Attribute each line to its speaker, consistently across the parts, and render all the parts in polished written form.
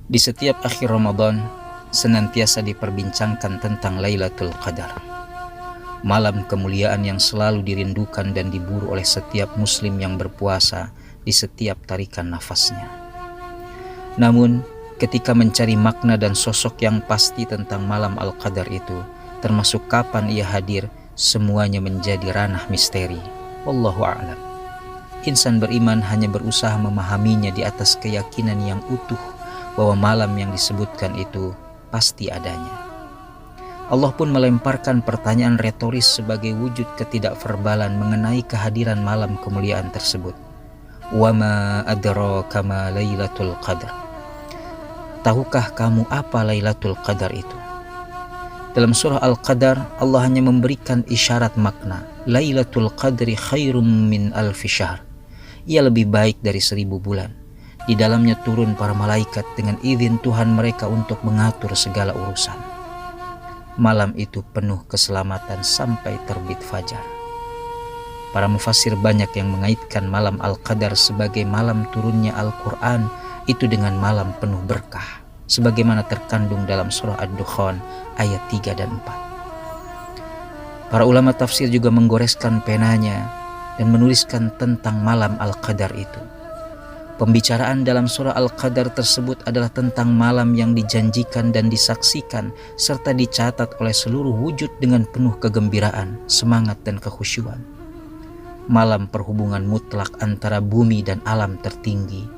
Speaker 1: Di setiap akhir Ramadan, senantiasa diperbincangkan tentang Lailatul Qadar, malam kemuliaan yang selalu dirindukan dan diburu oleh setiap muslim yang berpuasa di setiap tarikan nafasnya. Namun, ketika mencari makna dan sosok yang pasti tentang malam Al-Qadar itu, termasuk kapan ia hadir, semuanya menjadi ranah misteri. Wallahu a'lam. Insan beriman hanya berusaha memahaminya di atas keyakinan yang utuh bahwa malam yang disebutkan itu pasti adanya. Allah pun melemparkan pertanyaan retoris sebagai wujud ketidakverbalan mengenai kehadiran malam kemuliaan tersebut. Wa ma adraka ma Lailatul Qadar. Tahukah kamu apa Lailatul Qadar itu? Dalam surah Al-Qadar, Allah hanya memberikan isyarat makna. Lailatul Qadri khairum min alfi syahr. Ia lebih baik dari 1000 bulan. Di dalamnya turun para malaikat dengan izin Tuhan mereka untuk mengatur segala urusan. Malam itu penuh keselamatan sampai terbit fajar. Para mufassir banyak yang mengaitkan malam Al-Qadar sebagai malam turunnya Al-Quran itu dengan malam penuh berkah, sebagaimana terkandung dalam surah Ad-Dukhan ayat 3 dan 4. Para ulama tafsir juga menggoreskan penanya dan menuliskan tentang malam Al-Qadar itu. Pembicaraan dalam surah Al-Qadar tersebut adalah tentang malam yang dijanjikan dan disaksikan serta dicatat oleh seluruh wujud dengan penuh kegembiraan, semangat dan kekhusyuan. Malam perhubungan mutlak antara bumi dan alam tertinggi.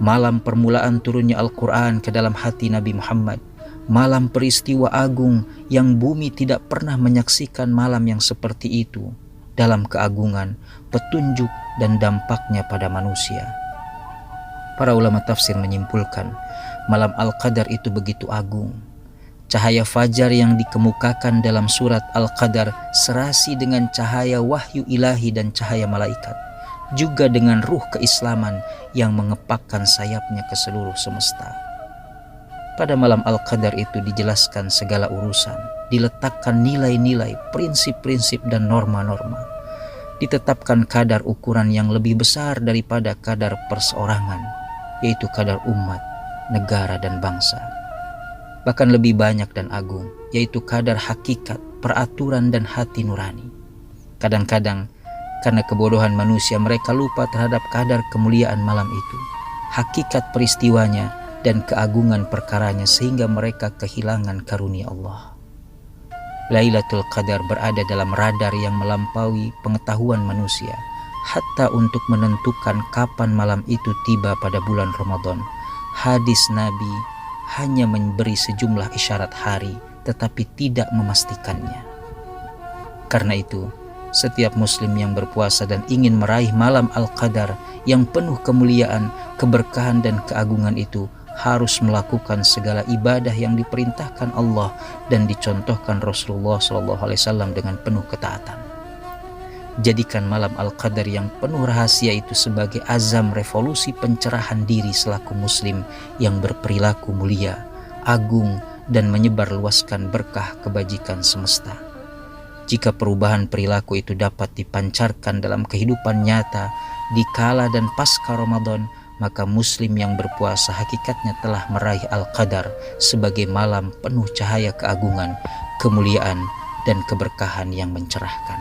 Speaker 1: Malam permulaan turunnya Al-Quran ke dalam hati Nabi Muhammad. Malam peristiwa agung yang bumi tidak pernah menyaksikan malam yang seperti itu dalam keagungan, petunjuk dan dampaknya pada manusia. Para ulama tafsir menyimpulkan, malam Al-Qadar itu begitu agung. Cahaya fajar yang dikemukakan dalam surat Al-Qadar serasi dengan cahaya wahyu ilahi dan cahaya malaikat, juga dengan ruh keislaman yang mengepakkan sayapnya ke seluruh semesta. Pada malam Al-Qadar itu dijelaskan segala urusan, diletakkan nilai-nilai, prinsip-prinsip dan norma-norma. Ditetapkan kadar ukuran yang lebih besar daripada kadar perseorangan, yaitu kadar umat, negara dan bangsa. Bahkan lebih banyak dan agung, yaitu kadar hakikat, peraturan dan hati nurani. Kadang-kadang karena kebodohan manusia mereka lupa terhadap kadar kemuliaan malam itu, hakikat peristiwanya dan keagungan perkaranya, sehingga mereka kehilangan karunia Allah. Lailatul Qadar berada dalam radar yang melampaui pengetahuan manusia. Hatta untuk menentukan kapan malam itu tiba pada bulan Ramadan, hadis Nabi hanya memberi sejumlah isyarat hari tetapi tidak memastikannya. Karena itu, setiap muslim yang berpuasa dan ingin meraih malam Al-Qadar yang penuh kemuliaan, keberkahan dan keagungan itu harus melakukan segala ibadah yang diperintahkan Allah dan dicontohkan Rasulullah SAW dengan penuh ketaatan. Jadikan malam Al-Qadar yang penuh rahasia itu sebagai azam revolusi pencerahan diri selaku muslim yang berperilaku mulia, agung dan menyebarluaskan berkah kebajikan semesta. Jika perubahan perilaku itu dapat dipancarkan dalam kehidupan nyata di kala dan pasca Ramadan, maka muslim yang berpuasa hakikatnya telah meraih Al-Qadar sebagai malam penuh cahaya keagungan, kemuliaan dan keberkahan yang mencerahkan.